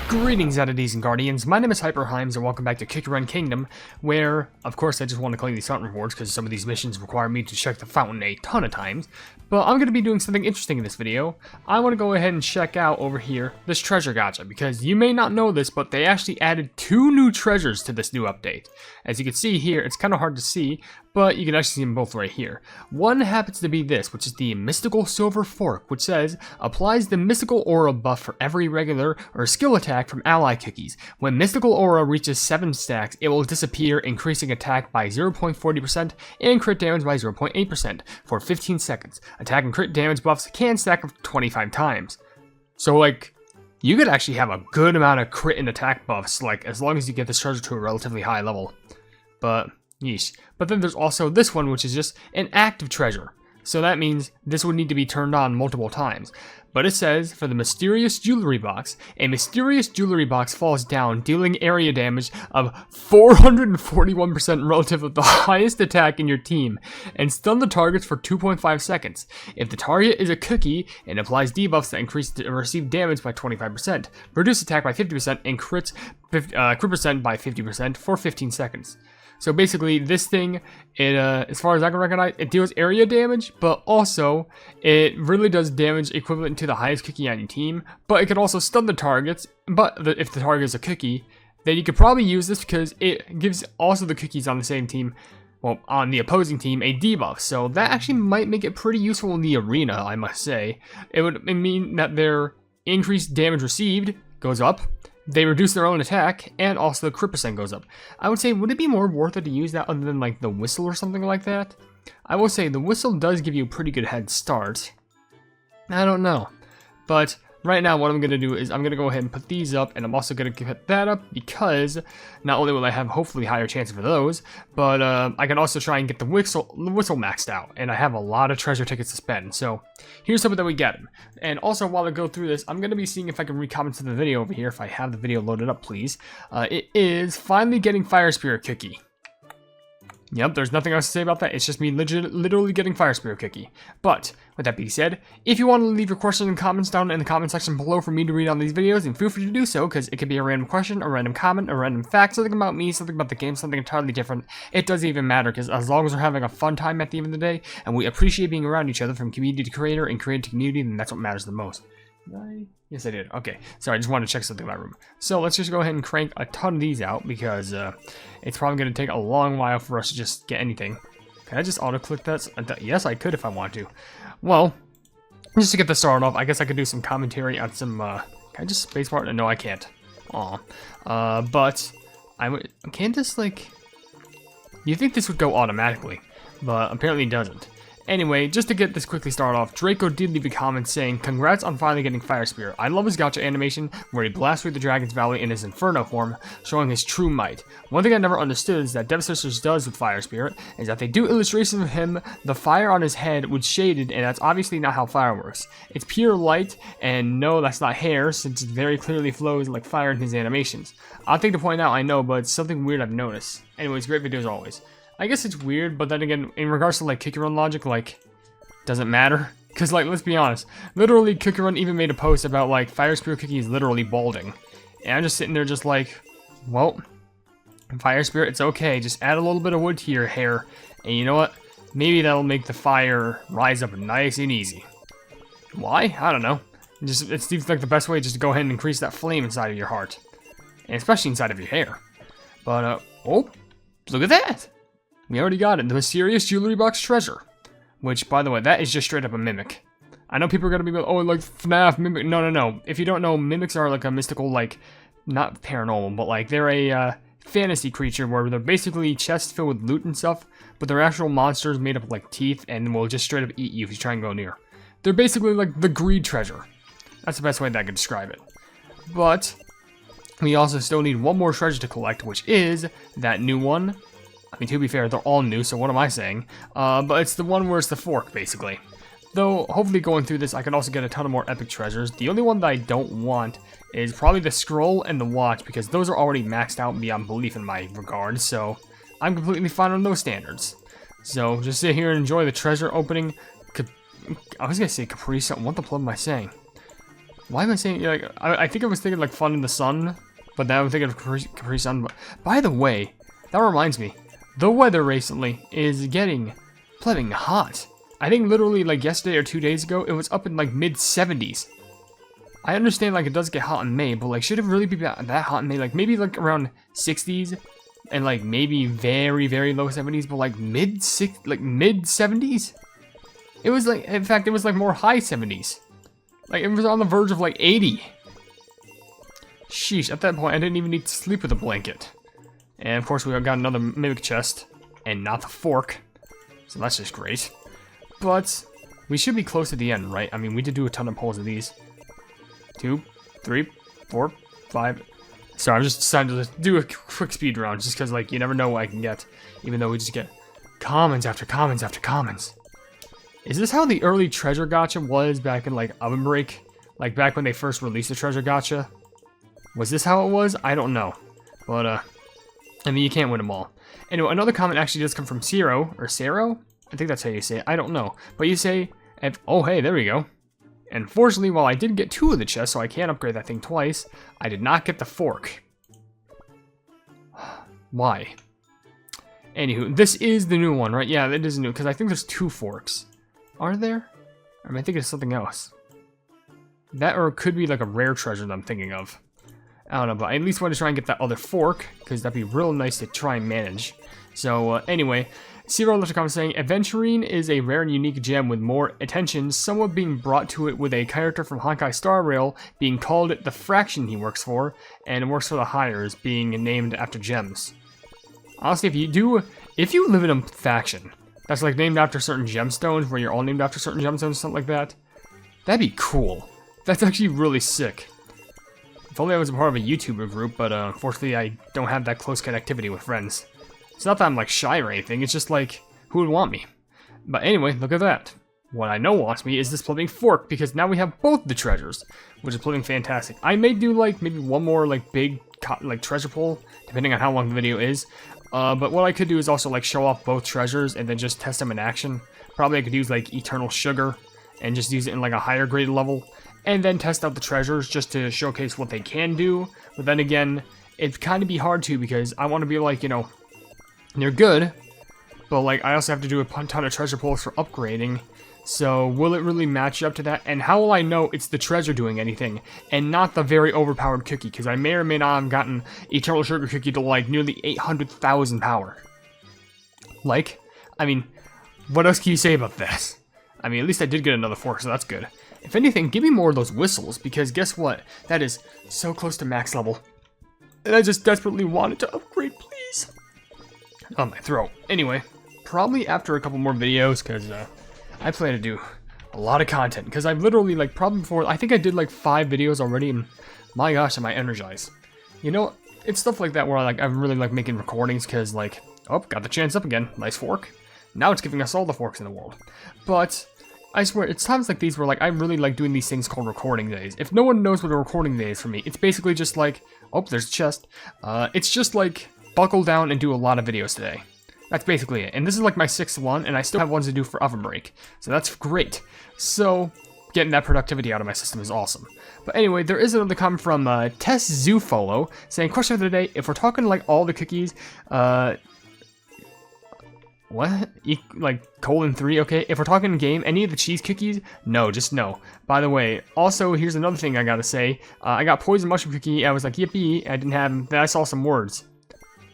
Greetings, oddities and guardians. My name is HyperHimes, and welcome back to Kick-Run Kingdom, where, of course, I just want to claim these fountain rewards because some of these missions require me to check the fountain a ton of times. But I'm going to be doing something interesting in this video. I want to go ahead and check out over here this treasure gacha, because you may not know this, but they actually added 2 new treasures to this new update. As you can see here, it's kind of hard to see, but you can actually see them both right here. One happens to be this, which is the Mystical Silver Fork, which says, applies the Mystical Aura buff for every regular or skill attack from ally cookies. When Mystical Aura reaches 7 stacks, it will disappear, increasing attack by 0.40% and crit damage by 0.8% for 15 seconds. Attack and crit damage buffs can stack up 25 times. So, like, you could actually have a good amount of crit and attack buffs, like, as long as you get this treasure to a relatively high level. But, yeesh. But then there's also this one, which is just an active treasure. So that means this would need to be turned on multiple times. But it says, for the Mysterious Jewelry Box, a Mysterious Jewelry Box falls down, dealing area damage of 441% relative to the highest attack in your team, and stun the targets for 2.5 seconds. If the target is a cookie, it applies debuffs that increase the received damage by 25%, reduce attack by 50%, and crit percent by 50% for 15 seconds. So basically, this thing, it as far as I can recognize, it deals area damage, but also it really does damage equivalent to the highest cookie on your team. But it can also stun the targets. But if the target is a cookie, then you could probably use this because it gives also the cookies on the same team, well, on the opposing team, a debuff. So that actually might make it pretty useful in the arena, I must say. It would mean that their increased damage received goes up. They reduce their own attack, and also the crit percent goes up. I would say, would it be more worth it to use that other than like the whistle or something like that? I will say the whistle does give you a pretty good head start. I don't know. But right now what I'm going to do is I'm going to go ahead and put these up, and I'm also going to put that up because not only will I have hopefully higher chances for those, but I can also try and get the whistle maxed out, and I have a lot of treasure tickets to spend. So here's hoping that we get them. And also while I go through this, I'm going to be seeing if I can recomment to the video over here, if I have the video loaded up, please. It is finally getting Fire Spirit Cookie. Yep, there's nothing else to say about that. It's just me literally getting Fire Spirit Cookie. But, with that being said, if you want to leave your questions and comments down in the comment section below for me to read on these videos, then feel free to do so, because it could be a random question, a random comment, a random fact, something about me, something about the game, something entirely different. It doesn't even matter, because as long as we're having a fun time at the end of the day, and we appreciate being around each other from community to creator and creator to community, then that's what matters the most. Yes, I did. Okay, sorry, I just wanted to check something in my room. So let's just go ahead and crank a ton of these out, because it's probably going to take a long while for us to just get anything. Can I just auto-click that? Yes, I could if I want to. Well, just to get this started off, I guess I could do some commentary on some, can I just spacebar? No, I can't. Aw. But, can't this, like, you think this would go automatically, but apparently it doesn't. Anyway, just to get this quickly started off, Draco did leave a comment saying, congrats on finally getting Fire Spirit. I love his gacha animation, where he blasts through the Dragon's Valley in his Inferno form, showing his true might. One thing I never understood is that Devsisters does with Fire Spirit, is that they do illustrations of him, the fire on his head with shaded, and that's obviously not how fire works. It's pure light, and no, that's not hair, since it very clearly flows like fire in his animations. I'll take the point out, I know, but it's something weird I've noticed. Anyways, great video as always. I guess it's weird, but then again, in regards to like Kick-Run logic, like, doesn't matter. Because, like, let's be honest, literally Kick-Run even made a post about, like, Fire Spirit Cookie is literally balding. And I'm just sitting there just like, well, Fire Spirit, it's okay, just add a little bit of wood to your hair, and you know what? Maybe that'll make the fire rise up nice and easy. Why? I don't know. It seems like the best way just to go ahead and increase that flame inside of your heart. And especially inside of your hair. But, oh, look at that! We already got it, the Mysterious Jewelry Box Treasure. Which, by the way, that is just straight up a mimic. I know people are going to be like, oh, like FNAF mimic. No. If you don't know, mimics are like a mystical, like, not paranormal, but like they're a fantasy creature where they're basically chests filled with loot and stuff, but they're actual monsters made up of like teeth and will just straight up eat you if you try and go near. They're basically like the greed treasure. That's the best way that I can describe it. But we also still need one more treasure to collect, which is that new one. I mean, to be fair, they're all new, so what am I saying? But it's the one where it's the fork, basically. Though, hopefully going through this, I can also get a ton of more epic treasures. The only one that I don't want is probably the scroll and the watch, because those are already maxed out beyond belief in my regard, so I'm completely fine on those standards. So, just sit here and enjoy the treasure opening. I was gonna say Capri Sun. What the plug am I saying? Why am I saying, like, I think I was thinking, like, Fun in the Sun, but now I'm thinking of Capri Sun. But by the way, that reminds me, the weather recently is getting plenty hot. I think literally, like, yesterday or 2 days ago, it was up in, like, mid-70s. I understand, like, it does get hot in May, but, like, should it really be that hot in May? Like, maybe, like, around 60s, and, like, maybe very, very low 70s, but, like, mid-70s? It was, like, in fact, it was, like, more high 70s. Like, it was on the verge of, like, 80. Sheesh, at that point, I didn't even need to sleep with a blanket. And, of course, we got another mimic chest, and not the fork. So that's just great. But we should be close to the end, right? I mean, we did do a ton of pulls of these. 2, 3, 4, 5. So I'm just decided to do a quick speed round, just because, like, you never know what I can get. Even though we just get commons after commons after commons. Is this how the early treasure gacha was back in, like, OvenBreak? Like, back when they first released the treasure gacha? Was this how it was? I don't know. But, I mean, you can't win them all. Anyway, another comment actually does come from Cero, or Cero? I think that's how you say it. I don't know. But you say, oh, hey, there we go. And fortunately, while I did get 2 of the chests, so I can upgrade that thing twice, I did not get the fork. Why? Anywho, this is the new one, right? Yeah, it is new, because I think there's 2 forks. Are there? Or am I thinking of something else? That, or it could be like a rare treasure that I'm thinking of. I don't know, but I at least want to try and get that other fork, because that'd be real nice to try and manage. So, anyway, Zero left a comment saying, Aventurine is a rare and unique gem with more attention, somewhat being brought to it with a character from Honkai Star Rail being called the fraction he works for, and works for the hires, being named after gems. Honestly, if you live in a faction that's like named after certain gemstones, where you're all named after certain gemstones, something like that, that'd be cool. That's actually really sick. If only I was a part of a YouTuber group, but unfortunately I don't have that close connectivity with friends. It's not that I'm like shy or anything, it's just like, who would want me? But anyway, look at that. What I know wants me is this Plebing Fork, because now we have both the treasures, which is Plebing fantastic. I may do like maybe one more like big like treasure pull, depending on how long the video is. But what I could do is also like show off both treasures and then just test them in action. Probably I could use like Eternal Sugar and just use it in like a higher grade level, and then test out the treasures just to showcase what they can do. But then again, it'd kind of be hard to, because I want to be like, you know, they're good, but like I also have to do a ton of treasure pulls for upgrading. So will it really match up to that? And how will I know it's the treasure doing anything and not the very overpowered cookie? Because I may or may not have gotten Eternal Sugar Cookie to like nearly 800,000 power. Like, I mean, what else can you say about this? I mean, at least I did get another fork, so that's good. If anything, give me more of those whistles, because guess what? That is so close to max level. And I just desperately wanted to upgrade, please. Oh, my throat. Anyway, probably after a couple more videos, because I plan to do a lot of content, because I've literally, like, probably before, I think I did like 5 videos already, and my gosh, am I energized. You know, it's stuff like that where I'm really like making recordings, because like, oh, got the chance up again, nice fork. Now it's giving us all the forks in the world. But I swear, it's times like these where like I really like doing these things called recording days. If no one knows what a recording day is for me, it's basically just like, oh, there's a chest. It's just like, buckle down and do a lot of videos today. That's basically it. And this is like my 6th one, and I still have ones to do for OvenBreak. So that's great. So, getting that productivity out of my system is awesome. But anyway, there is another comment from Tess Zufolo saying, question of the day, if we're talking like all the cookies, what? Like, :3, okay? If we're talking game, any of the cheese cookies? No, just no. By the way, also, here's another thing I gotta say. I got poison mushroom cookie, I was like, yippee, I didn't have, then I saw some words.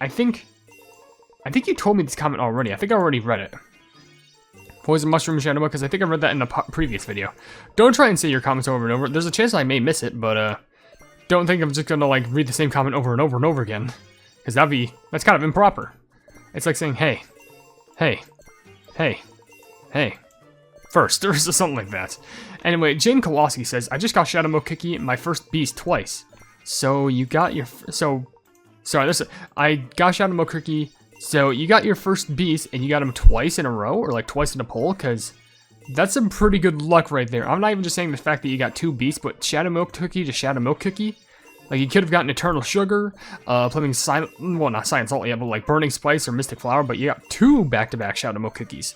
I think you told me this comment already. I think I already read it. Poison mushroom shadow, because I think I read that in the previous video. Don't try and say your comments over and over. There's a chance I may miss it, but don't think I'm just gonna like read the same comment over and over and over again, because that's kind of improper. It's like saying, hey, first, or something like that. Anyway, Jane Kowalski says, I just got Shadow Milk Cookie, my first beast, twice. So you got your, sorry, listen, I got Shadow Milk Cookie, so you got your first beast, and you got him twice in a row, or like twice in a pull, because that's some pretty good luck right there. I'm not even just saying the fact that you got 2 beasts, but Shadow Milk Cookie to Shadow Milk Cookie. Like, you could have gotten Eternal Sugar, playing Silent, well, not Silent Salt yet, but like Burning Spice or Mystic Flower, but you got 2 back-to-back Shadow Milk Cookies.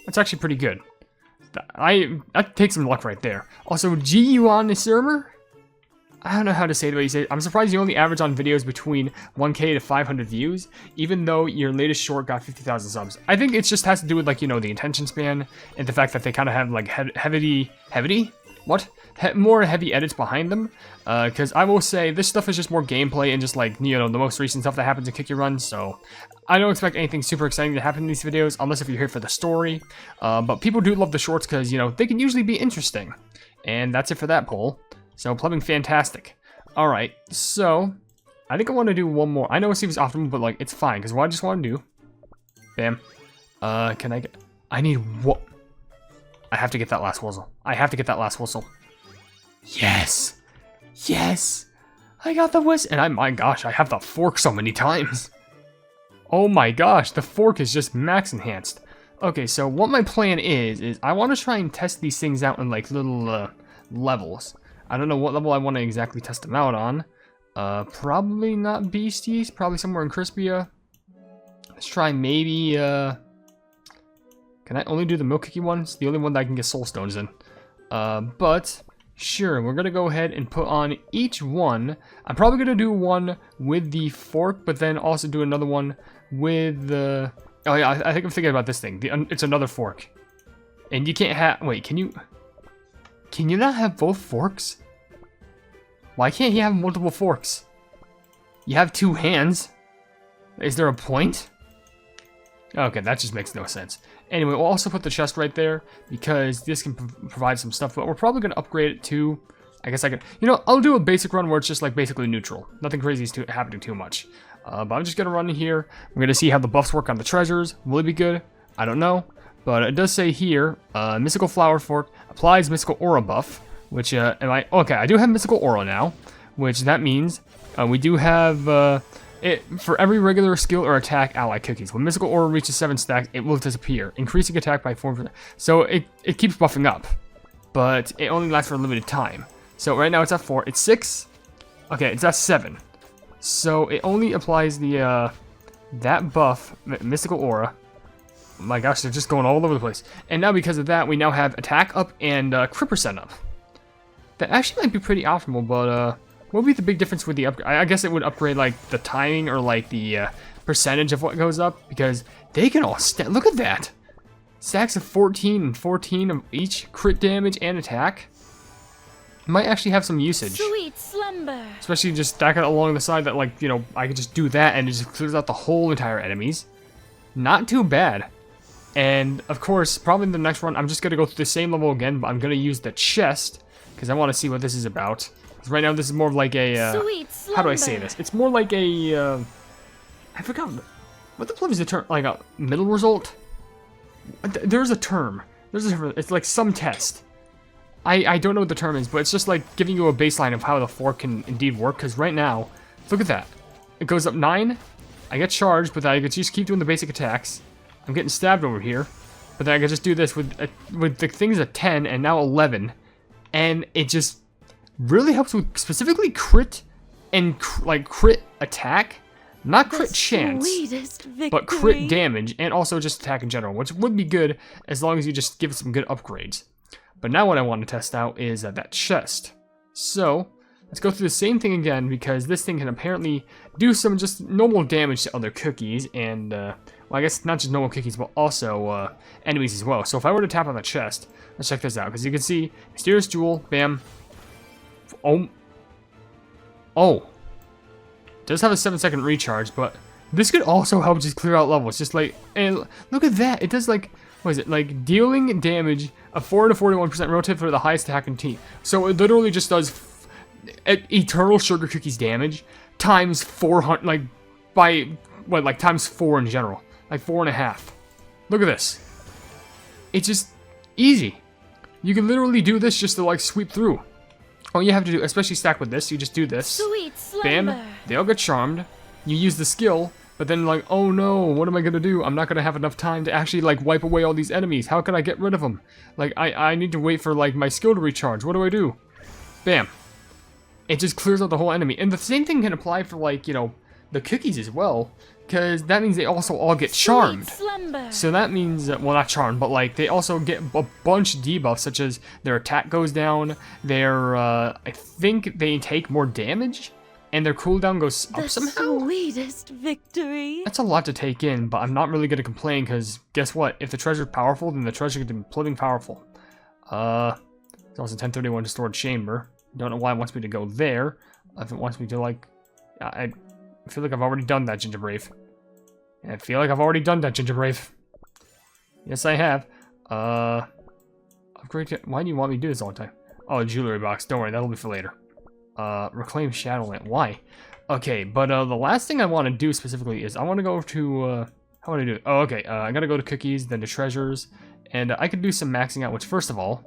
That's actually pretty good. that takes some luck right there. Also, GU server? I don't know how to say the way you say it. I'm surprised you only average on videos between 1K to 500 views, even though your latest short got 50,000 subs. I think it just has to do with, like, you know, the attention span and the fact that they kind of have, like, more heavy edits behind them. Because I will say this stuff is just more gameplay and just, like, you know, the most recent stuff that happens in Kick Your Run. So I don't expect anything super exciting to happen in these videos, unless if you're here for the story. But people do love the shorts because, you know, they can usually be interesting. And that's it for that poll. So, plumbing fantastic. Alright, so, I think I want to do one more. I know it seems optimal, but, like, it's fine, because what I just want to do... Bam. Can I get... I need what? I have to get that last whistle. I have to get that last whistle. Yes! Yes! I got the whistle! And my gosh, I have the fork so many times. Oh my gosh, the fork is just max enhanced. Okay, so what my plan is I want to try and test these things out in, like, little, levels. I don't know what level I want to exactly test them out on. Probably not Beasties. Probably somewhere in Crispia. Let's try maybe, Can I only do the Milk Cookie ones? The only one that I can get Soul Stones in. But, sure, we're going to go ahead and put on each one. I'm probably going to do one with the fork, but then also do another one with the... Oh yeah, I think I'm thinking about this thing. It's another fork. And you can't have... Wait, can you... Can you not have both forks? Why can't you have multiple forks? You have two hands. Is there a point? Okay, that just makes no sense. Anyway, we'll also put the chest right there because this can provide some stuff, but we're probably going to upgrade it to... I guess I can... You know, I'll do a basic run where it's just like basically neutral. Nothing crazy is happening too much. But I'm just going to run in here. We're going to see how the buffs work on the treasures. Will it be good? I don't know. But it does say here, Mystical Flower Fork applies Mystical Aura buff, which, okay, I do have Mystical Aura now, which that means we do have, it for every regular skill or attack ally cookies. When Mystical Aura reaches 7 stacks, it will disappear, increasing attack by 4%. So it keeps buffing up, but it only lasts for a limited time. So right now it's at 4, it's 6, okay, it's at 7. So it only applies the, that buff, Mystical Aura. My gosh, they're just going all over the place. And now because of that, we now have attack up and crit percent up. That actually might be pretty optimal, but what would be the big difference with the upgrade? I guess it would upgrade like the timing or like the percentage of what goes up, because they can all look at that. Stacks of 14 and 14 of each crit damage and attack. Might actually have some usage. Sweet slumber. Especially just stack it along the side that, like, you know, I could just do that and it just clears out the whole entire enemies. Not too bad. And, of course, probably in the next run, I'm just going to go through the same level again, but I'm going to use the chest, because I want to see what this is about. Because right now, this is more of like a, how do I say this? It's more like a, I forgot, what the flip is the term, like a middle result? There's a term. It's like some test. I don't know what the term is, but it's just like giving you a baseline of how the fork can indeed work, because right now, look at that. It goes up 9, I get charged, but then I can just keep doing the basic attacks. I'm getting stabbed over here, but then I can just do this with the things at 10 and now 11, and it just really helps with specifically crit and crit attack, not crit chance, but crit damage, and also just attack in general, which would be good as long as you just give it some good upgrades. But now what I want to test out is that chest. So let's go through the same thing again, because this thing can apparently do some just normal damage to other cookies, and, well, I guess not just normal cookies, but also enemies as well. So if I were to tap on the chest, let's check this out, because you can see, Mysterious Jewel, bam. Oh. Does have a 7-second recharge, but this could also help just clear out levels. Just like, and look at that, it does like, what is it, like dealing damage of 4 to 41% relative for the highest attack in team. So it literally just does Eternal Sugar Cookies damage times 400, like, by, what, like, times 4 in general. Like, 4.5. Look at this. It's just easy. You can literally do this just to, like, sweep through. All you have to do, especially stack with this, you just do this. Sweet slumber. Bam. They all get charmed. You use the skill, but then, like, oh no, what am I gonna do? I'm not gonna have enough time to actually, like, wipe away all these enemies. How can I get rid of them? Like, I need to wait for, like, my skill to recharge. What do I do? Bam. It just clears out the whole enemy. And the same thing can apply for, like, you know, the cookies as well, because that means they also all get charmed. Sweet slumber. So that means, well, not charmed, but like they also get a bunch of debuffs, such as their attack goes down, their, I think they take more damage, and their cooldown goes up The somehow. sweetest victory. That's a lot to take in, but I'm not really going to complain, because guess what? If the treasure's powerful, then the treasure can be plummeting powerful. It's also 1031 to storage chamber. Don't know why it wants me to go there. If it wants me to, like, I feel like I've already done that, Ginger Brave. I feel like I've already done that, Ginger Brave. Yes, I have. Upgrade to, why do you want me to do this all the time? Oh, jewelry box. Don't worry, that'll be for later. Reclaim Shadowland. Why? Okay, but the last thing I want to do specifically is I want to go to, how would I do it? Oh, okay, I gotta go to cookies, then to treasures, and I could do some maxing out, which first of all,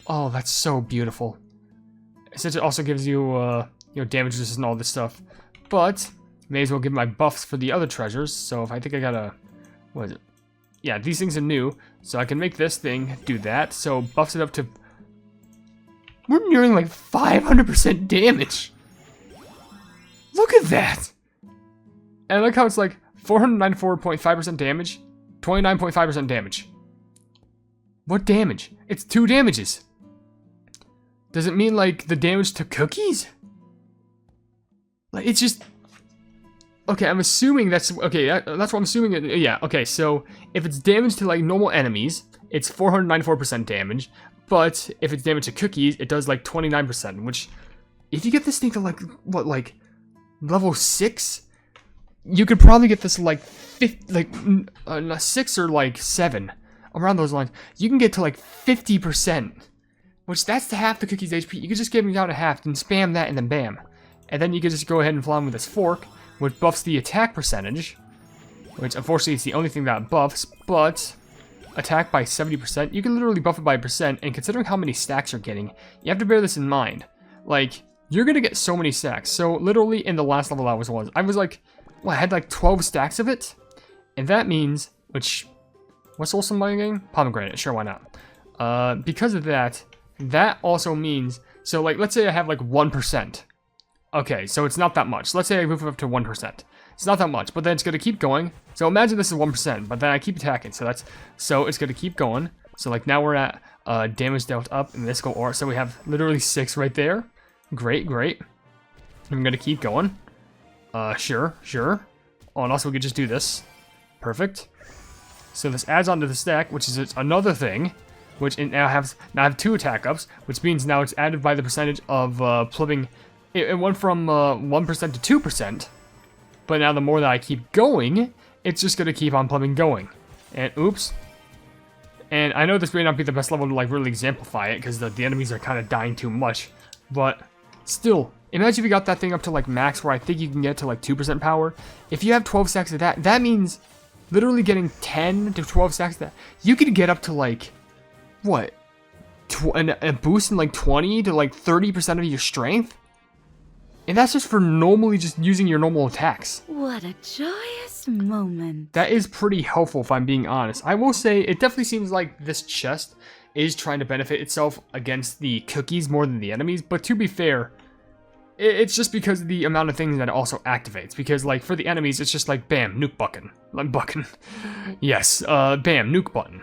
oh, that's so beautiful. Since it also gives you, you know, damage resistance and all this stuff. But, may as well give my buffs for the other treasures. So if I think I gotta, what is it? Yeah, these things are new. So I can make this thing do that. So buffs it up to, we're nearing like 500% damage. Look at that. And I like how it's like 494.5% damage, 29.5% damage. What damage? It's 2 damages. Does it mean, like, the damage to cookies? Like, it's just... Okay, I'm assuming that's... Okay, that's what I'm assuming. Yeah, okay, so if it's damage to, like, normal enemies, it's 494% damage. But if it's damage to cookies, it does, like, 29%, which... If you get this thing to, like, what, like, level 6? You could probably get this, like, 6 or, like, 7. Around those lines. You can get to, like, 50%. Which, that's to half the cookie's HP. You could just give them down to half, and spam that, and then bam. And then you could just go ahead and fly them with this fork, which buffs the attack percentage. Which, unfortunately, is the only thing that buffs, but... Attack by 70%. You can literally buff it by 1%, and considering how many stacks you're getting, you have to bear this in mind. Like, you're gonna get so many stacks. So, literally, in the last level I was like... Well, I had like 12 stacks of it. And that means, which... What's also my game? Pomegranate, sure, why not? Because of that... That also means, so like, let's say I have like 1%. Okay, so it's not that much. Let's say I move it up to 1%. It's not that much, but then it's going to keep going. So imagine this is 1%, but then I keep attacking. So it's going to keep going. So like now we're at damage dealt up in this go aura. So we have literally 6 right there. Great, great. I'm going to keep going. Sure. Oh, and also we could just do this. Perfect. So this adds onto the stack, which is another thing. Which now I have 2 attack ups, which means now it's added by the percentage of plumbing. It went from 1% to 2%, but now the more that I keep going, it's just gonna keep on plumbing going. And oops. And I know this may not be the best level to like really exemplify it, because the enemies are kind of dying too much, but still, imagine if you got that thing up to like max, where I think you can get to like 2% power. If you have 12 stacks of that, that means literally getting 10 to 12 stacks of that. You could get up to like, what? A boost in like 20 to like 30% of your strength? And that's just for normally just using your normal attacks. What a joyous moment. That is pretty helpful if I'm being honest. I will say, it definitely seems like this chest is trying to benefit itself against the cookies more than the enemies. But to be fair, it's just because of the amount of things that it also activates. Because like for the enemies, it's just like bam, nuke button. Yes, bam, nuke button.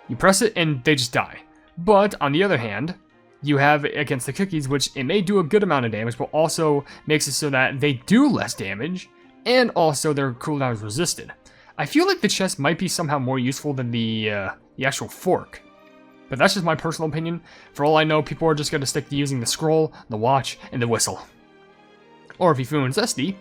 You press it and they just die. But on the other hand, you have against the cookies, which it may do a good amount of damage, but also makes it so that they do less damage, and also their cooldown is resisted. I feel like the chest might be somehow more useful than the actual fork. But that's just my personal opinion. For all I know, people are just going to stick to using the scroll, the watch, and the whistle. Or if you're feeling zesty,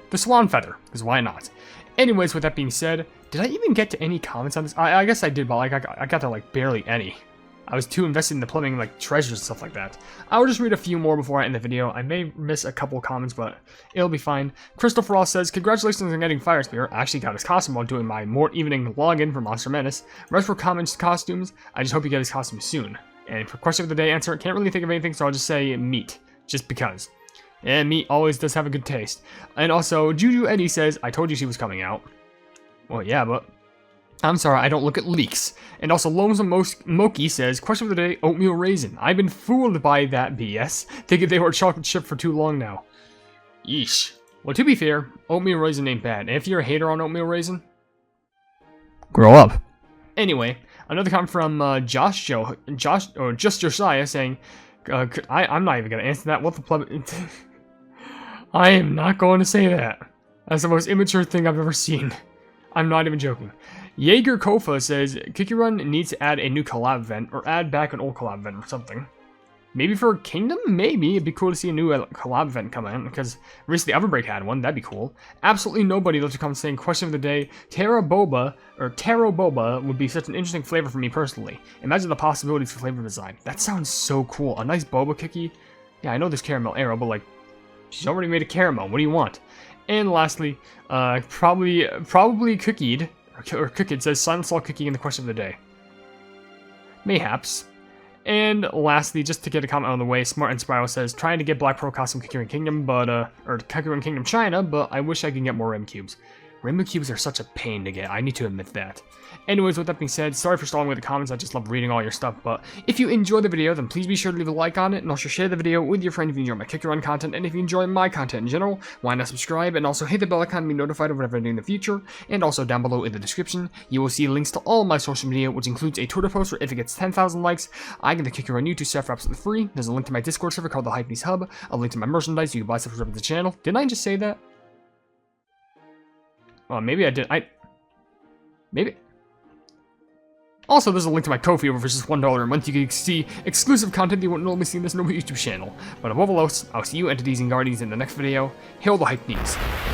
the swan feather, because why not? Anyways, with that being said, did I even get to any comments on this? I guess I did, but like I got to like barely any. I was too invested in the plumbing, like treasures and stuff like that. I'll just read a few more before I end the video. I may miss a couple comments, but it'll be fine. Crystal Frost says, congratulations on getting Fire Spear. I actually got his costume while doing my more evening login for Monster Menace. Rest for comments, costumes. I just hope you get his costume soon. And for question of the day answer, can't really think of anything, so I'll just say meat. Just because. And meat always does have a good taste. And also, Juju Eddie says, I told you she was coming out. Well, yeah, but I'm sorry, I don't look at leaks. And also, Lonesome Moki says, question of the day, oatmeal raisin. I've been fooled by that BS, thinking they were chocolate chip for too long now. Yeesh. Well, to be fair, oatmeal raisin ain't bad. And if you're a hater on oatmeal raisin, grow up. Anyway, another comment from Josh or just Josiah saying, I'm not even gonna answer that. What the pleb? I am not going to say that. That's the most immature thing I've ever seen. I'm not even joking. Jaeger Kofa says, Kikirun needs to add a new collab event, or add back an old collab event or something. Maybe for Kingdom? Maybe. It'd be cool to see a new collab event come in, because recently OvenBreak had one. That'd be cool. Absolutely nobody left a comment saying, question of the day, Taro Boba would be such an interesting flavor for me personally. Imagine the possibilities for flavor design. That sounds so cool. A nice boba cookie. Yeah, I know there's caramel arrow, but like, she's already made a caramel. What do you want? And lastly, probably cookied, or cooked says, Silent Slaw cookie in the question of the day. Mayhaps. And lastly, just to get a comment on the way, Smart and Spiral says, trying to get Black Pearl costume Kikirun Kingdom, or Kikirun Kingdom China, but I wish I could get more Rainbow Cubes. Rainbow Cubes are such a pain to get, I need to admit that. Anyways, with that being said, sorry for stalling with the comments, I just love reading all your stuff, but if you enjoyed the video, then please be sure to leave a like on it, and also share the video with your friend if you enjoy my Kikirun content, and if you enjoy my content in general, why not subscribe, and also hit the bell icon to be notified of whatever I do in the future, and also down below in the description, you will see links to all my social media, which includes a Twitter post where if it gets 10,000 likes, I get the Kikirun YouTube stuff for absolutely free. There's a link to my Discord server called the Hypenese Hub, a link to my merchandise, you can buy stuff from the channel. Didn't I just say that? Well, maybe I did. Maybe. Also, there's a link to my Ko-fi over for just $1 a month. You can see exclusive content you wouldn't normally see in this normal YouTube channel. But above all else, I'll see you entities and guardians in the next video. Hail the Hypenese.